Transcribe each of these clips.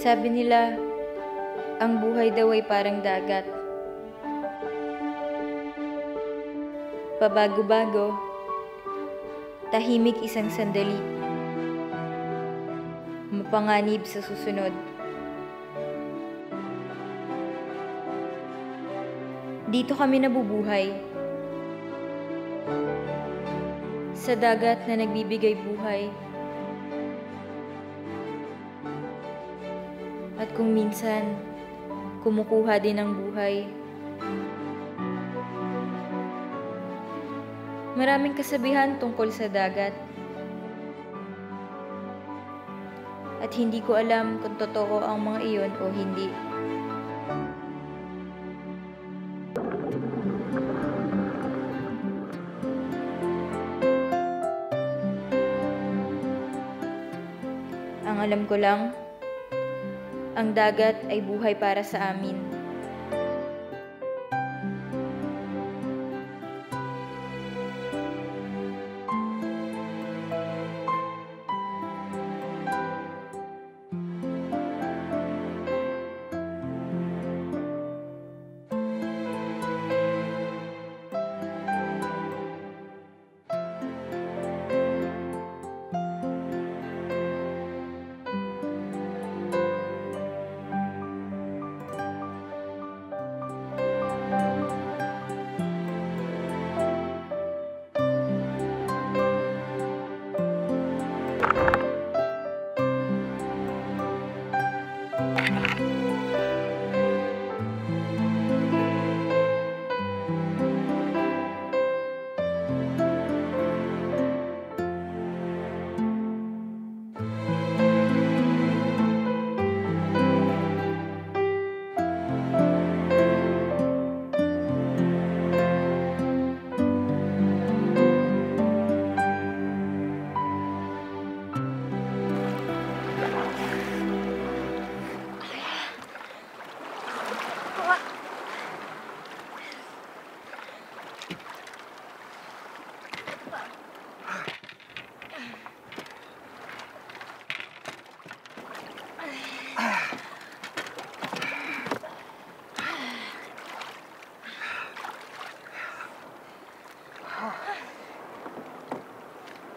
Sabi nila, ang buhay daw ay parang dagat. Pabago-bago, tahimik isang sandali, mapanganib sa susunod. Dito kami nabubuhay, sa dagat na nagbibigay buhay. At kung minsan, kumukuha din ng buhay. Maraming kasabihan tungkol sa dagat. At hindi ko alam kung totoo ang mga iyon o hindi. Ang alam ko lang, ang dagat ay buhay para sa amin.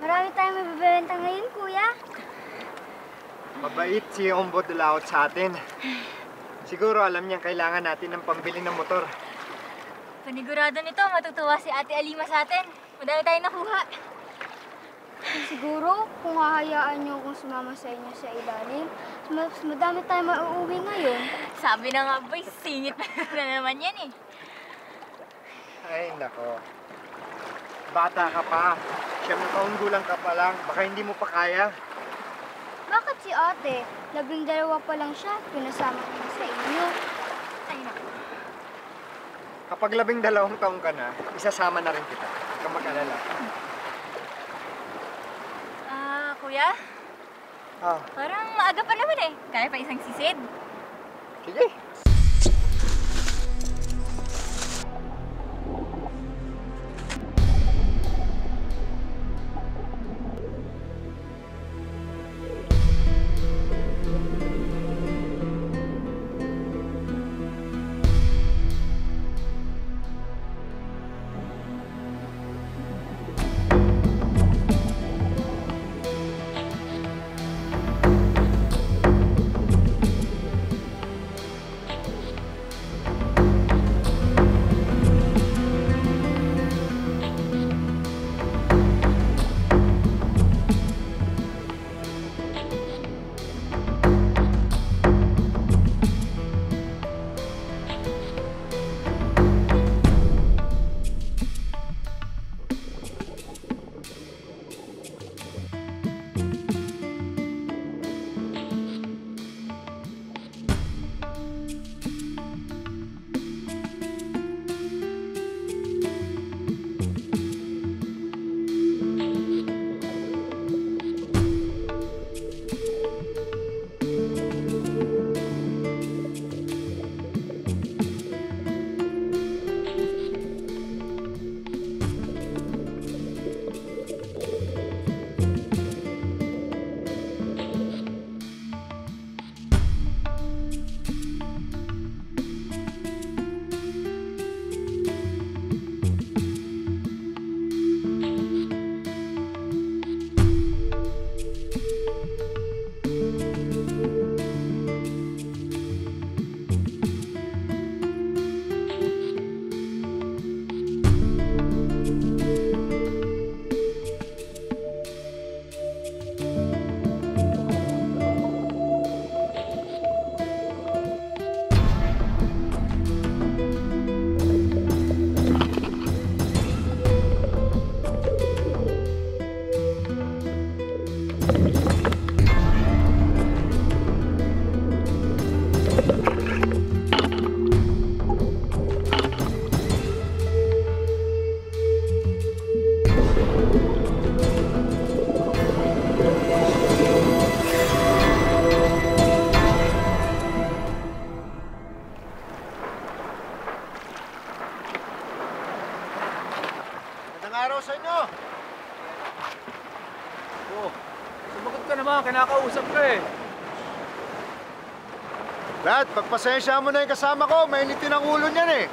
Marami tayong mabibenta ngayon, kuya. Mabait si Ombo Dulaot sa atin. Siguro alam niya kailangan natin ng pambili ng motor. Panigurado nito, matutuwa si Ate Alima sa atin. Madami tayong nakuha. Siguro, kung hahayaan niyo akong sumama sa inyo sa ilalim, mas madami tayong mauuwi ngayon. Sabi na nga boy, singit na naman yan eh. Ay, nako. Bata ka pa. 7 taong gulang ka pa lang. Baka hindi mo pa kaya. Bakit si ate? 12 pa lang siya, pinasama ko na sa inyo. Ay naku. Kapag 12 taong ka na, isasama na rin kita. Huwag kang mag-alala. Kuya? Ah, Parang maaga pa naman eh. Kaya pa isang sisid. sige. araw sa inyo! Oh, sumagot ka naman, kinakausap ka eh. Brad, pagpasensya mo na yung kasama ko, mainitin ang ulo niyan eh.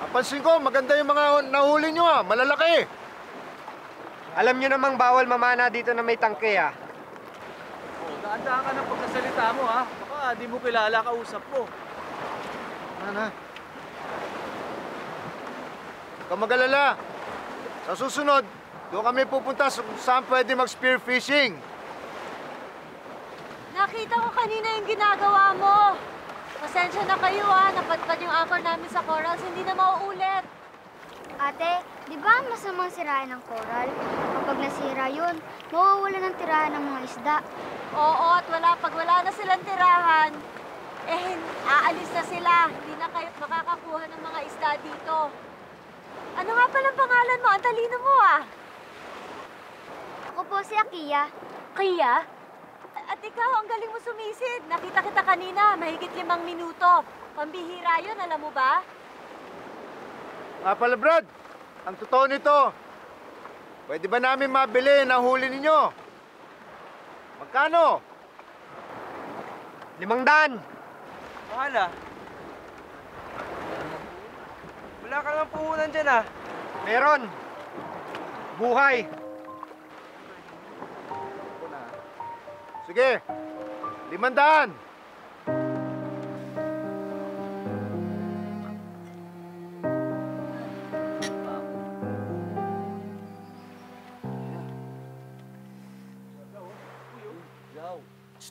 Napansin ko, maganda yung mga nahuli nyo malalaki. Alam nyo namang bawal mamana dito na may tangke Oh, daan-daan ka ng pagsasalita mo ha. Baka di mo kilala kausap ko. Ano? Huwag kang mag-alala. Sa susunod, doon kami pupunta kung saan pwede mag-spear fishing. Nakita ko kanina yung ginagawa mo. Pasensya na kayo napadpad yung offer namin sa corals, hindi na mauulit. Ate, di ba masamang sirain ng coral? Kapag nasira yun, mawawala ng tirahan ng mga isda. Oo, at pag wala na silang tirahan, aalis na sila. Hindi na kayo makakakuha ng mga isda dito. Ano nga palang pangalan mo? Ang talino mo Ako po si Akiya. Kaya? At ikaw, ang galing mo sumisid. Nakita kita kanina, mahigit 5 minuto. Pambihira yun, alam mo ba? Pala Brad, ang totoo nito, pwede ba namin mabili ang huli ninyo? Magkano? 500. Bahala. Wala ka naman puhunan dyan Meron. Buhay. Sige, 500.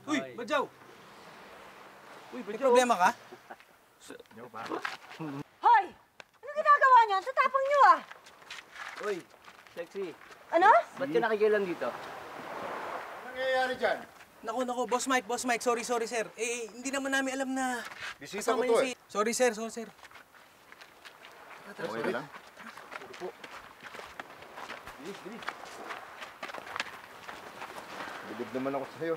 Uy, Badyaw! Uy, May Badyaw! problema ka? Hoy! Ano ginagawa niyo? Ang tatapang niyo Uy, sexy. Ano? Ba't ka nakikialam dito? Ano nangyayari dyan? Naku, Boss Mike, sorry sir. Hindi naman namin alam na Bisita kasama ko to yun Sorry sir. Okay lang. Bilib naman ako sa'yo.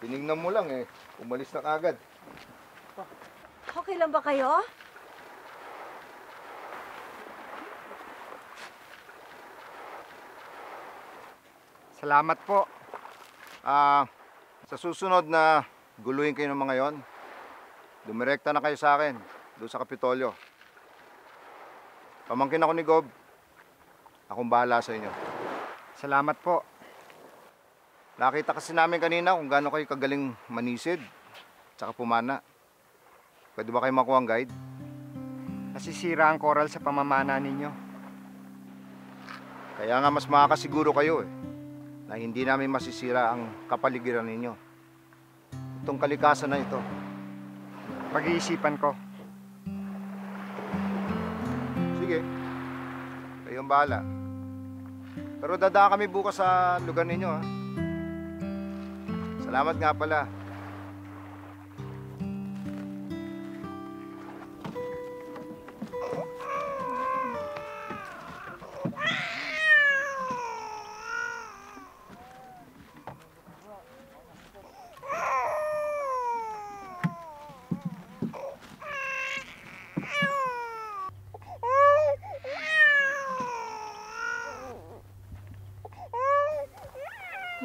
Tinignan mo lang umalis na kagad. Okay lang ba kayo? Salamat po. Sa susunod na guluhin kayo ng mga yon, dumirekta na kayo sa akin, doon sa Kapitolyo. Pamangkin ako ni Gob. Akong bahala sa inyo. Salamat po. Nakita kasi namin kanina kung gaano kayo kagaling manisid, tsaka pumana. Pwede ba kayo makuha ang guide? Nasisira ang coral sa pamamana ninyo. Kaya nga mas makakasiguro kayo na hindi namin masisira ang kapaligiran ninyo. Itong kalikasan na ito. Pag-iisipan ko. Sige, kayong bahala. Pero dadaan kami bukas sa lugar ninyo Salamat nga pala.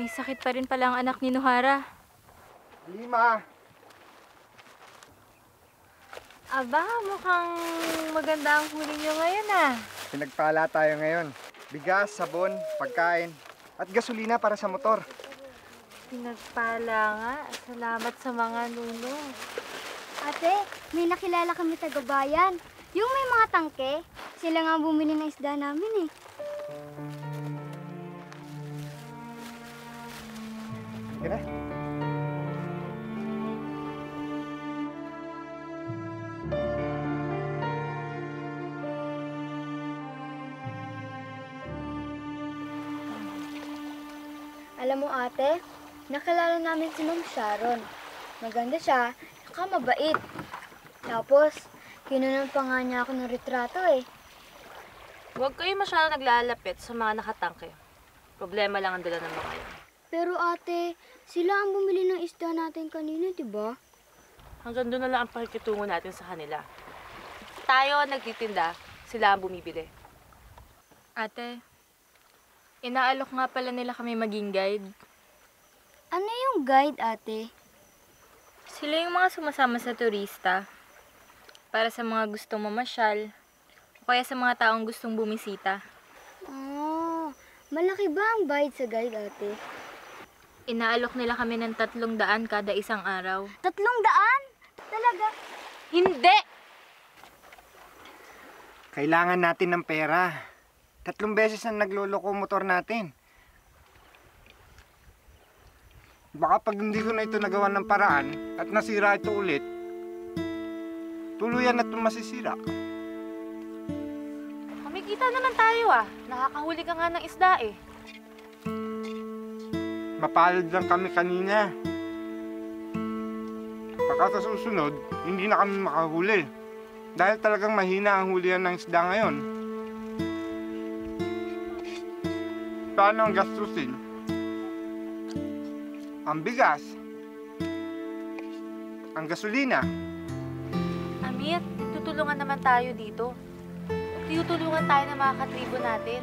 May sakit pa rin pala ang anak ni Nohara. Lima. Aba, mukhang maganda ang huli niyo ngayon Pinagpala tayo ngayon. Bigas, sabon, pagkain, at gasolina para sa motor. Pinagpala nga. Salamat sa mga nuno. Ate, may nakilala kami taga-bayan. Yung may mga tangke, sila nga bumili ng isda namin Sige na. Alam mo ate, nakilala namin si Ma'am Sharon. Maganda siya, saka mabait. Tapos, kinunan pa nga niya ako ng retrato Huwag kayo masyadong naglalapit sa mga nakatangke. Problema lang ang dala ng mga yun. Pero ate, sila ang bumili ng isda natin kanina, di ba? Hanggang doon na lang ang pakikitungo natin sa kanila. tayo nagtitinda, sila ang bumibili. Ate, inaalok nga pala nila kami maging guide. Ano yung guide, ate? Sila yung mga sumasama sa turista. Para sa mga gustong mamasyal, o kaya sa mga taong gustong bumisita. Oh, malaki ba ang bayad sa guide, ate? Inaalok nila kami ng 300 kada isang araw. 300? Talaga? Hindi! Kailangan natin ng pera. 3 beses na nagloloko motor natin. Baka pag hindi ko na ito nagawa ng paraan at nasira ito ulit, tuluyan na ito masisira. Kumikita naman tayo ah. Nakakahuli ka nga ng isda eh. Mapalad lang kami kanina. Pagka sa susunod, hindi na kami makahuli. Dahil talagang mahina ang hulihan ng isda ngayon. Paano ang gastusin? Ang bigas. Ang gasolina. Amir, tutulungan naman tayo dito. Tutulungan tayo ng mga katribo natin.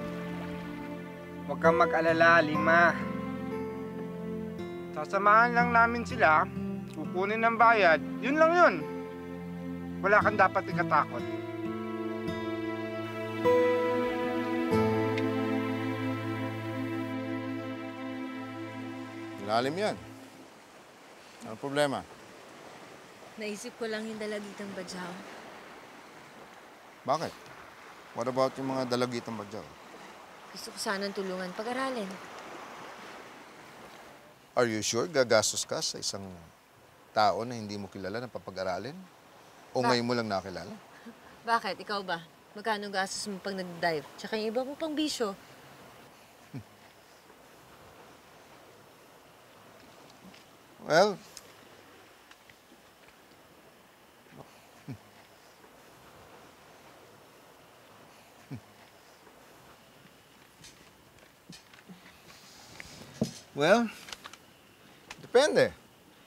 Huwag kang mag-alala, Lima. Sasamahan lang namin sila, kukunin ng bayad, yun lang yun. Wala kang dapat ikatakot. Lalim yan. Ano problema? Naisip ko lang yung dalagitang badyaw. Bakit? What about yung mga dalagitang badyaw? Gusto ko sanang tulungan pag-aralin. Are you sure gagastos ka sa isang tao na hindi mo kilala na papag-aralin? O ngayon mo lang nakilala? Bakit? Ikaw ba? Magkano gastos mo pag nag-dive? Tsaka yung iba mo pang bisyo. Well, depende.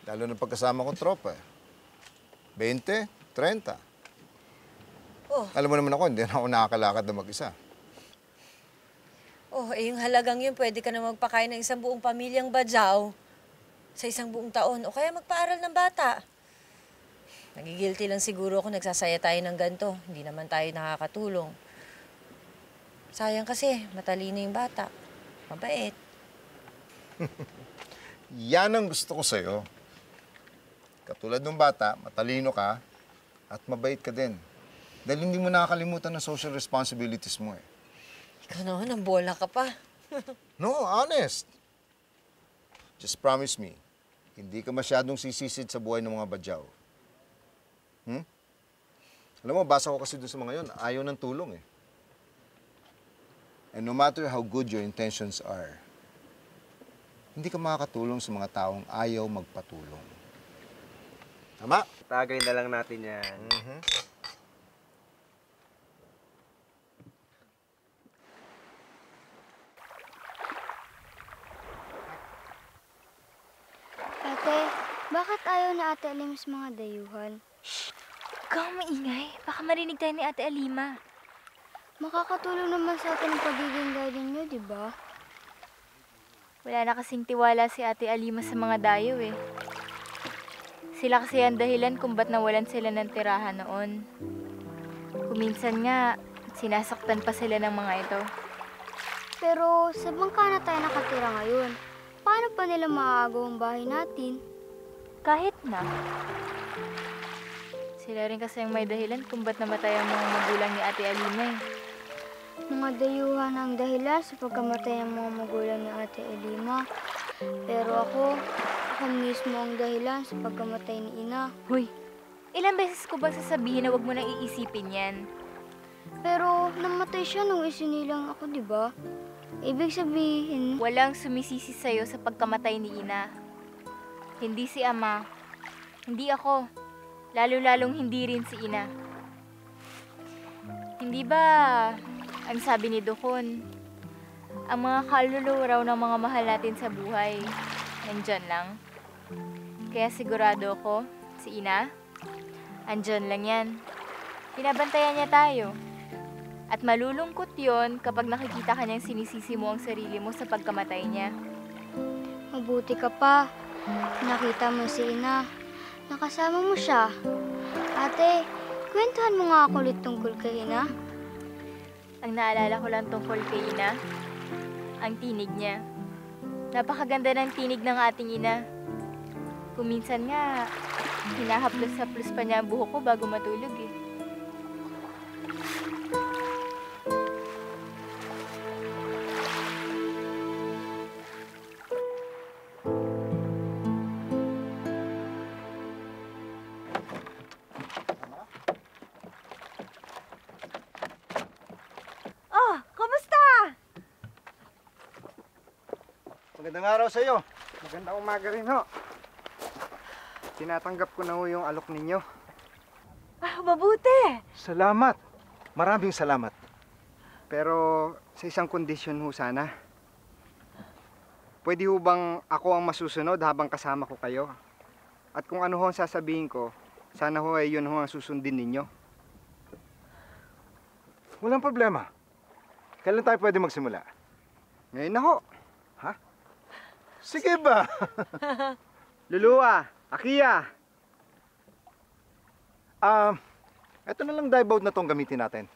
Lalo na pagkasama ko tropa. 20, 30. Oh. Alam mo naman ako, hindi na ako nakakalakad na mag-isa. Oh, yung halagang yun, pwede ka na magpakain ng isang buong pamilyang badyaw sa isang buong taon. O kaya magpaaral ng bata. Nagigilty lang siguro ako nagsasaya tayo ng ganito. Hindi naman tayo nakakatulong. Sayang kasi, matalino yung bata. Mabait. Yan ang gusto ko sa'yo. Katulad ng bata, matalino ka at mabait ka din. Dahil hindi mo nakakalimutan ng social responsibilities mo eh. Ikaw naman, ang bola ka pa. No, honest. Just promise me, hindi ka masyadong sisisid sa buhay ng mga badyaw. Alam mo, basa ko kasi doon sa mga yun, ayaw ng tulong eh. And no matter how good your intentions are, hindi ka makakatulong sa mga taong ayaw magpatulong. Tama? Tagay na lang natin yan. Ate, bakit ayaw na Ate Alim sa mga dayuhan? Huwag kang maingay. Baka marinig tayo ni Ate Alima. Makakatulong naman sa atin ang pagiging guardian niyo, di ba? Wala na kasing tiwala si Ate Alima sa mga dayo eh. Sila kasi ang dahilan kung ba't nawalan sila ng tirahan noon. Kuminsan nga, sinasaktan pa sila ng mga ito. Pero sa bangka na tayo nakatira ngayon, paano pa nila maaagaw ang bahay natin? Kahit na. Sila rin kasi ang may dahilan kung ba't namatay ang mga magulang ni Ate Alima eh. Mga dayuhan ang dahilan sa pagkamatay ng mga magulang ni Ate Alima. Pero ako mismo ang dahilan sa pagkamatay ni Ina. Hoy, ilang beses ko ba sasabihin na wag mo nang iisipin yan? Pero namatay siya nung isinilang ako, di ba? Ibig sabihin... Walang sumisisi sa'yo sa pagkamatay ni Ina. Hindi si Ama. Hindi ako. Lalo-lalong hindi rin si Ina. Hindi ba, ang sabi ni Dokon, ang mga kaluluwa raw ng mga mahal natin sa buhay, nandyan lang. Kaya sigurado ako, si Ina, andyan lang yan. Binabantayan niya tayo. At malulungkot yon kapag nakikita ka niyang sinisisi mo ang sarili mo sa pagkamatay niya. Mabuti ka pa. Nakita mo si Ina. Nakasama mo siya. Ate, kwentuhan mo nga ako ulit tungkol kay Ina. Ang naalala ko lang tungkol kay Ina, ang tinig niya. Napakaganda ng tinig ng ating ina. Kuminsan nga, hinahaplos-haplos pa niya ang buhok ko bago matulog eh. Oh, kumusta? Magandang araw sa iyo. Magandang umaga rin ho. Tinatanggap ko na ho yung alok ninyo. Mabuti. Salamat. Maraming salamat. Pero sa isang kondisyon ho sana. Pwede ho bang ako ang masusunod habang kasama ko kayo? At kung ano ho ang sasabihin ko, sana ho ay yun ho ang susundin ninyo. Walang problema. Kailan tayo pwede magsimula? Ngayon na ho. Sige ba? Luluwa, Akiya. Eto na lang dive boat na tong gamitin natin.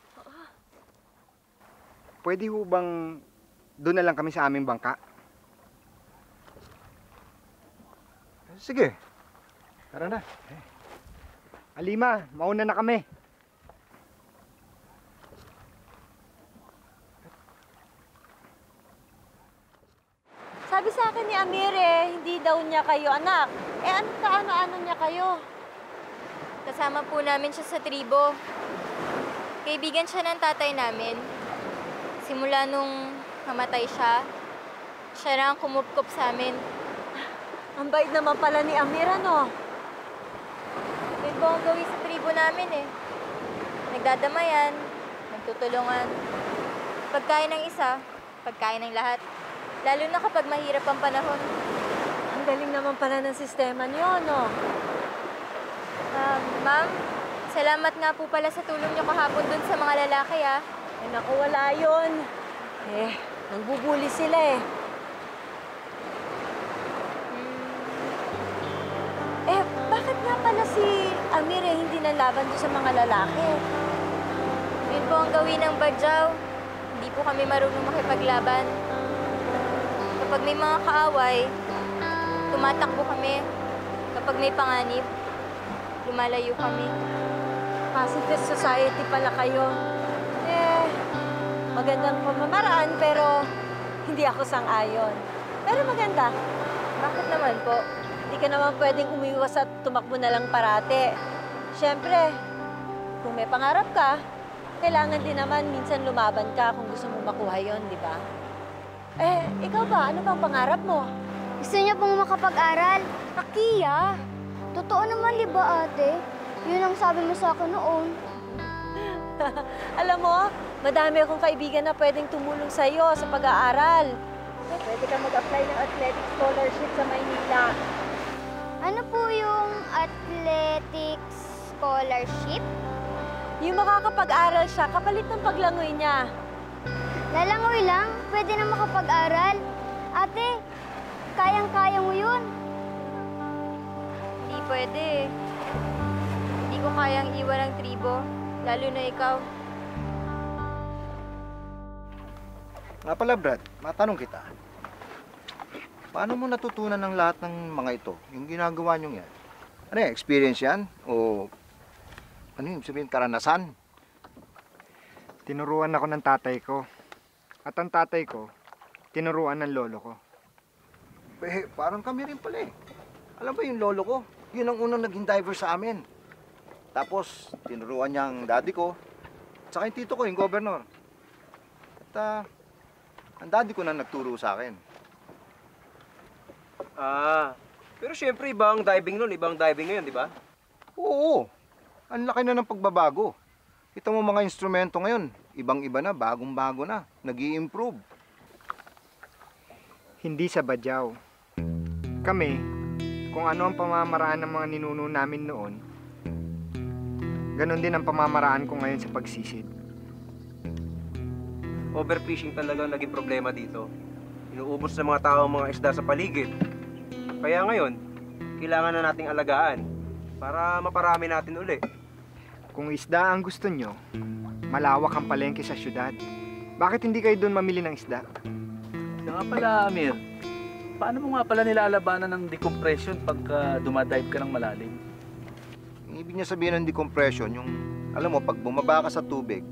Pwede ho bang doon na lang kami sa aming bangka? Sige. Tara na. Alima, mauna na kami. Sabi sa akin ni Amir hindi daw niya kayo anak. Ano kaano-ano niya kayo? Kasama po namin siya sa tribo. Kaibigan siya ng tatay namin. Simula nung namatay siya, siya na ang kumupkop sa amin. Ang bait naman pala ni Amir, ano? Yun po ang gawin sa tribo namin eh. Nagdadamayan, nagtutulungan. Pagkain ng isa, pagkain ng lahat. Lalo na kapag mahirap ang panahon. Ang galing naman pala ng sistema niyo, no? Ma'am, salamat nga po pala sa tulong niyo kahapon dun sa mga lalaki ah. Naku, wala yun. Nangbubuli sila eh. Bakit nga pala si Amir hindi nalaban doon sa mga lalaki? Yun po ang gawin ng Badyaw. Hindi po kami marunong makipaglaban. Kapag may mga kaaway, tumatakbo kami. Kapag may panganib, lumalayo kami. Positive society pala kayo. Magandang pamamaraan pero hindi ako sang-ayon. Pero maganda. Bakit naman po? Hindi ka naman pwedeng umiwas at tumakbo na lang parate. Siyempre, kung may pangarap ka, kailangan din naman minsan lumaban ka kung gusto mo makuha yon, di ba? Ikaw ba? Ano bang pangarap mo? Gusto niya pong makapag-aral. Akiya, totoo naman di ba ate? Yun ang sabi mo sa akin noon. Alam mo, madami akong kaibigan na pwedeng tumulong sa iyo sa pag-aaral. Pwede ka mag-apply ng athletic scholarship sa Maynila. Ano po yung athletics scholarship? Yung makakapag-aral siya kapalit ng paglangoy niya. Lalangoy lang? Pwede na makapag-aral? Ate, kayang-kaya mo yun. Hindi pwede. Hindi ko kayang iwan ang tribo, lalo na ikaw. Nga pala Brad, matanong kita. Paano mo natutunan ng lahat ng mga ito? Yung ginagawa nyo yan? Ano yan? Experience yan? O ano yun? Sabihin, karanasan? Tinuruan ako ng tatay ko. At ang tatay ko, tinuruan ng lolo ko. Parang kami rin pala eh. Alam ba yung lolo ko? Yun ang unang naging diver sa amin. Tapos, tinuruan niya ang daddy ko. At saka yung tito ko, yung governor. At ang daddy ko na nagturo sa akin. Pero syempre ibang diving nun, ibang diving ngayon, di ba? Oo. Ang laki na ng pagbabago. Kita mo mga instrumento ngayon. Ibang-iba na, bagong-bago na. Nag-i-improve. Hindi sa Badyaw. Kami, kung ano ang pamamaraan ng mga ninuno namin noon, Ganon din ang pamamaraan ko ngayon sa pagsisid. Overfishing talaga ang naging problema dito. Inuubos ng mga tao ang mga isda sa paligid. Kaya ngayon, kailangan na nating alagaan para maparami natin uli. Kung isda ang gusto nyo, malawak ang palengke sa syudad. Bakit hindi kayo doon mamili ng isda? Siya nga pala, Amir. Paano mo nga pala nilalabanan ng decompression pagka dumadive ka ng malalim? Ang ibig niya sabihin ng decompression, yung, alam mo, pag bumaba ka sa tubig,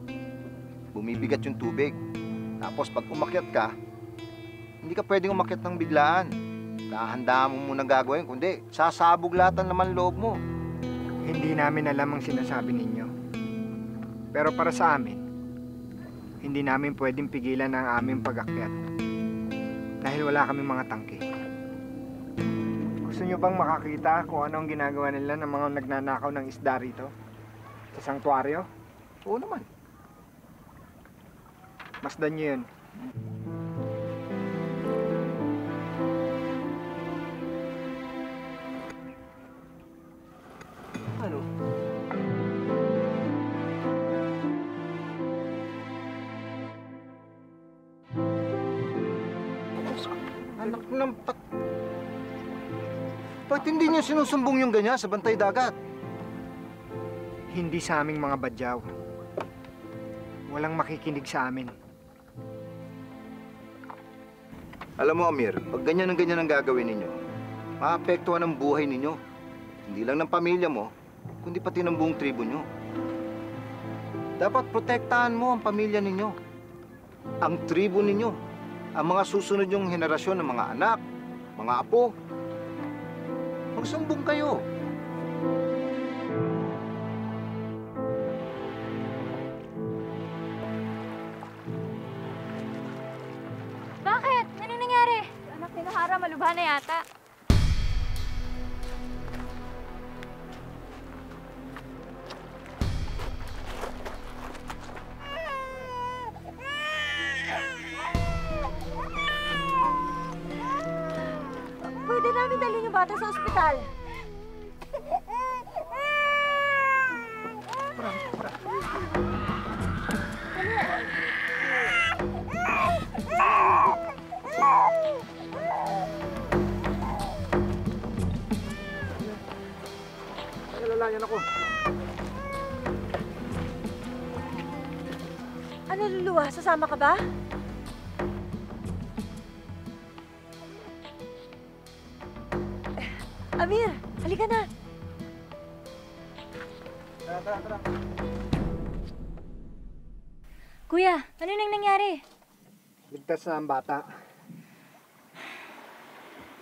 bumibigat yung tubig. Tapos pag umakyat ka, hindi ka pwedeng umakyat ng biglaan. Dahan-dahan mo muna gagawin, kundi sasabog lahat ng laman loob mo. Hindi namin alam ang sinasabi ninyo. Pero para sa amin, hindi namin pwedeng pigilan ang aming pag-akyat. Dahil wala kaming mga tangke. Gusto nyo bang makakita kung ano ang ginagawa nila ng mga nagnanakaw ng isda rito? Sa sanktuaryo? Oo naman. Masdan nyo yun. Ano? Anak ng Ba't hindi niyo sinusumbong yung ganyan sa bantay dagat? Hindi sa aming mga badyaw. Walang makikinig sa amin. Alam mo, Amir, pag ganyan ang gagawin ninyo, maapektuhan ang buhay ninyo. Hindi lang ng pamilya mo, kundi pati ng buong tribo nyo. Dapat protektahan mo ang pamilya ninyo, ang tribo ninyo, ang mga susunod yung henerasyon ng mga anak, mga apo. Magsumbong kayo. Bakit? Ano nangyari? Anak ni Nahara, malubha na yata. Pwede namin dalhin yung bata sa ospital. Nalalayan ako. Ano, Luluwa? Sasama ka ba? Amir, halika na. Tara. Kuya, ano nang nangyari? Ligtas na ang bata.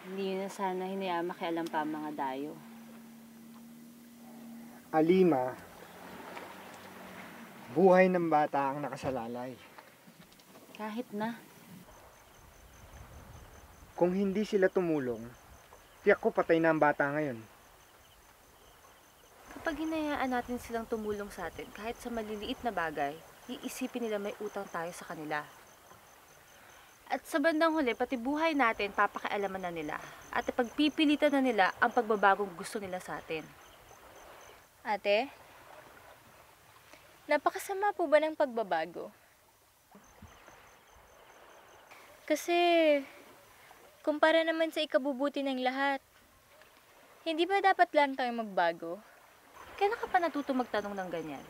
Hindi na sana hinayaan makialam pa ang mga dayo. Alima, buhay ng bata ang nakasalalay. Kahit na. Kung hindi sila tumulong, tiyak ko patay na ang bata ngayon. Kapag hinayaan natin silang tumulong sa atin, kahit sa maliliit na bagay, iisipin nila may utang tayo sa kanila. At sa bandang huli, pati buhay natin, papakialaman na nila. At ipagpipilitan na nila ang pagbabagong gusto nila sa atin. Ate, napakasama po ba ng pagbabago? Kasi, kumpara naman sa ikabubuti ng lahat, hindi ba dapat lang tayo magbago? Kailan ka pa natuto magtanong ng ganyan?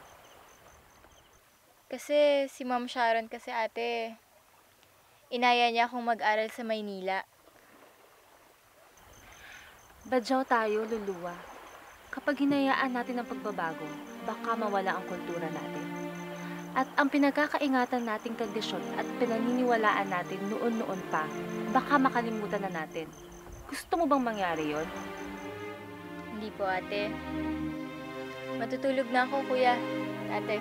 Kasi si Ma'am Sharon kasi ate, inaya niya akong mag-aral sa Maynila. Badyaw tayo, Luluwa. Kapag hinayaan natin ang pagbabago, baka mawala ang kultura natin. At ang pinagkakaingatan nating tradisyon at pinaniniwalaan natin noon-noon pa, baka makalimutan na natin. Gusto mo bang mangyari yon? Hindi po ate. Matutulog na ako kuya. Ate.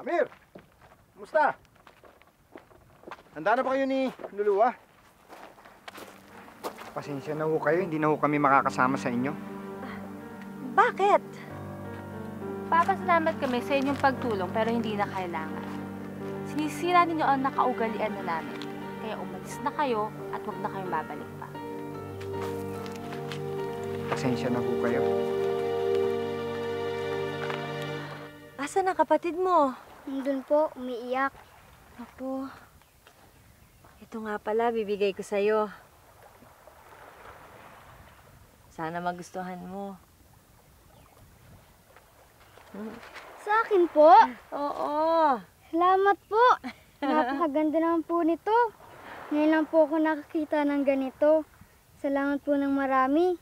Amir! Kumusta? Handa na ba kayo ni Luluwa? Pasensya na ho kayo, hindi na ho kami makakasama sa inyo. Bakit? Papasalamat kami sa inyong pagtulong pero hindi na kailangan. Sinisira ninyo ang nakaugalian na namin. Kaya umalis na kayo at huwag na kayong babalik pa. Pasensya na ho kayo. Asan ang kapatid mo? Nandun po, umiiyak. Ako. Ito nga pala, bibigay ko sa'yo. Sana magustuhan mo. Sa akin po? Oo. Salamat po. Napakaganda naman po nito. Ngayon lang po ako nakakita ng ganito. Salamat po ng marami.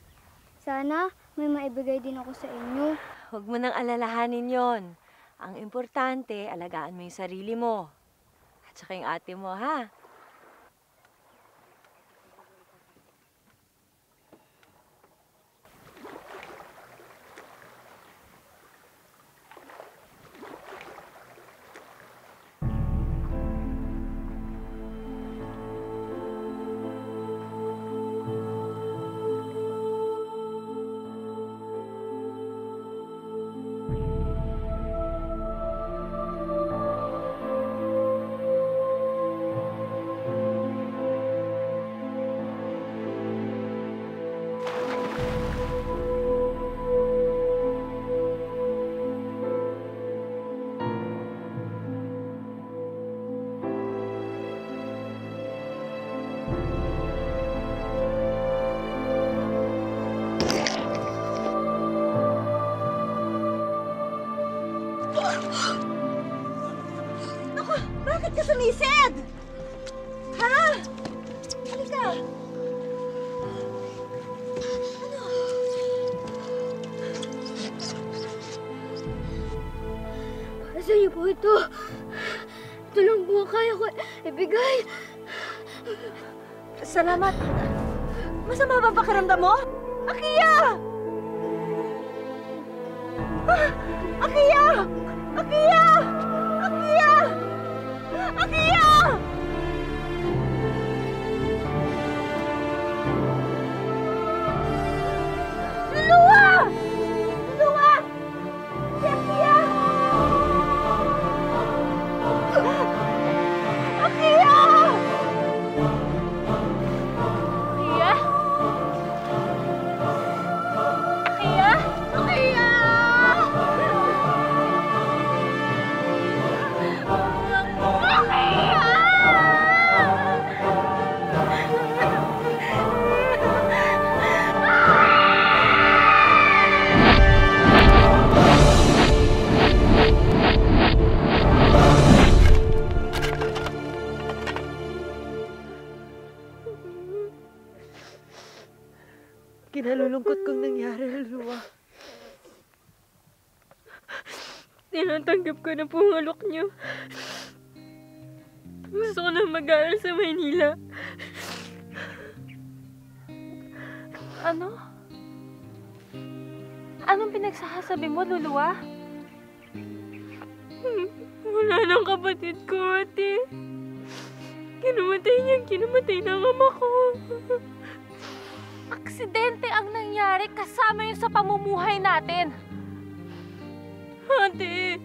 Sana may maibigay din ako sa inyo. Huwag mo nang alalahanin yon. Ang importante, alagaan mo yung sarili mo. At saka yung ate mo, ha? Naku, bakit ka sumisid? Ha? Halika. Ano? Para sa inyo po ito. Ito lang po ang kaya ko ibigay. Salamat. Masama ba pakiramdam mo? Akiya! Akiya! Akiya! Akiya! Akiya! Luluwa! Luluwa! Si Akiya! Akiya! Akiya? Akiya? Akiya! Kinalulungkot kong nangyari, Luluwa. Tinatanggap ko na po ang alok niyo. Gusto ko na mag-aaral sa Maynila. Ano? Anong pinagsasabi mo, Luluwa? Wala nang kapatid ko, ate. Kinamatay na ang ama ko. Aksidente ang nangyari kasama yun sa pamumuhay natin. Ate,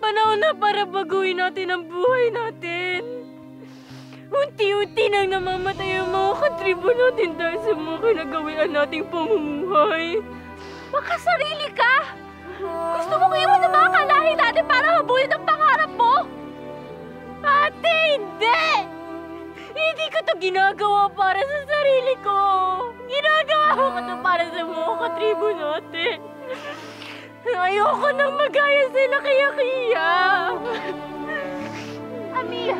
panahon na para baguhin natin ang buhay natin. Unti-unti nang namamatay ang mga katribo natin dahil sa mga kinagawian nating pamumuhay. Makasarili ka! Gusto mo iwan ng mga kalahi natin para habulin ang pangarap mo? Ate, hindi! Hindi ko to ginagawa para sa sarili ko. Ginagawa ko to para sa mga katribo natin. Ayoko nang magaya sila kay Akiya. Amir,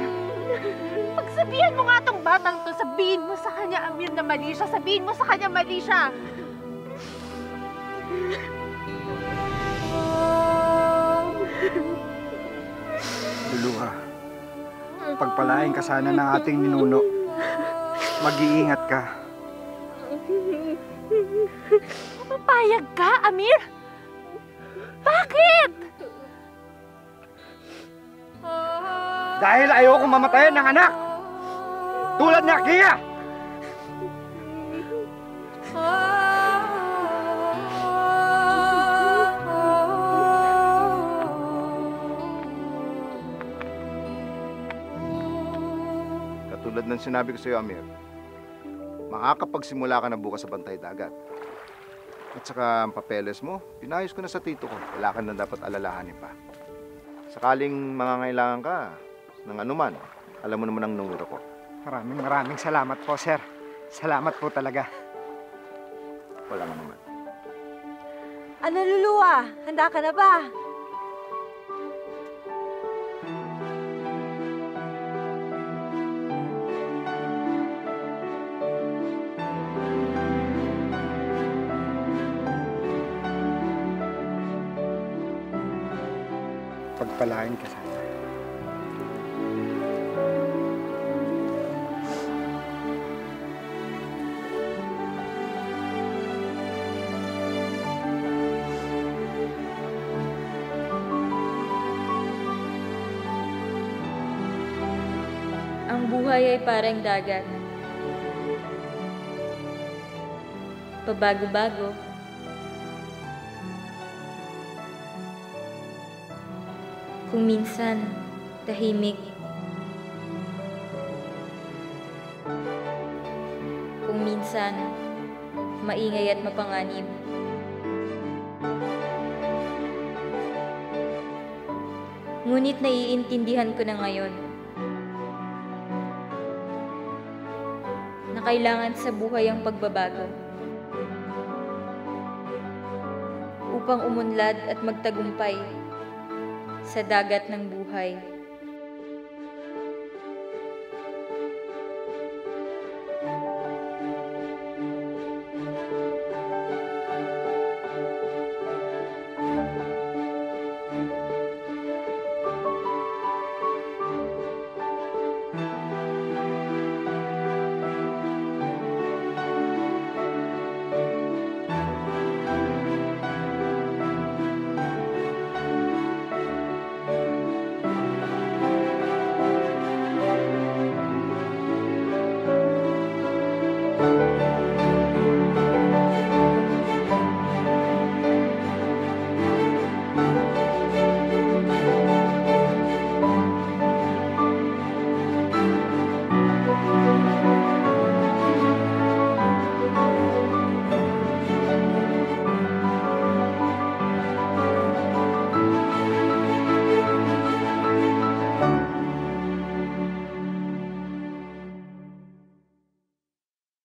pagsabihan mo nga tong batang to, sabihin mo sa kanya, Amir, na mali siya. Sabihin mo sa kanya, mali siya. Luluha, pagpalain ka sana ng ating ninuno. Mag-iingat ka. Papayag ka, Amir? Bakit? Dahil ayoko mamatayan ng anak! Tulad ni Akia! Katulad ng sinabi ko sa iyo, Amir, makakapagsimula ka na bukas sa Bantay Dagat. At saka ang papeles mo, pinayos ko na sa tito ko. Wala ka na dapat alalahanin pa. Sakaling mangangailangan ka ng anuman, alam mo naman ang numero ko. Maraming salamat po, sir. Salamat po talaga. Wala nga naman. Ano, Luluwa? Handa ka na ba? Pagpalain ka sana. Ang buhay ay parang dagat. Pabago-bago. Kung minsan, tahimik. Kung minsan, maingay at mapanganib. Ngunit naiintindihan ko na ngayon na kailangan sa buhay ang pagbabago upang umunlad at magtagumpay sa dagat ng buhay.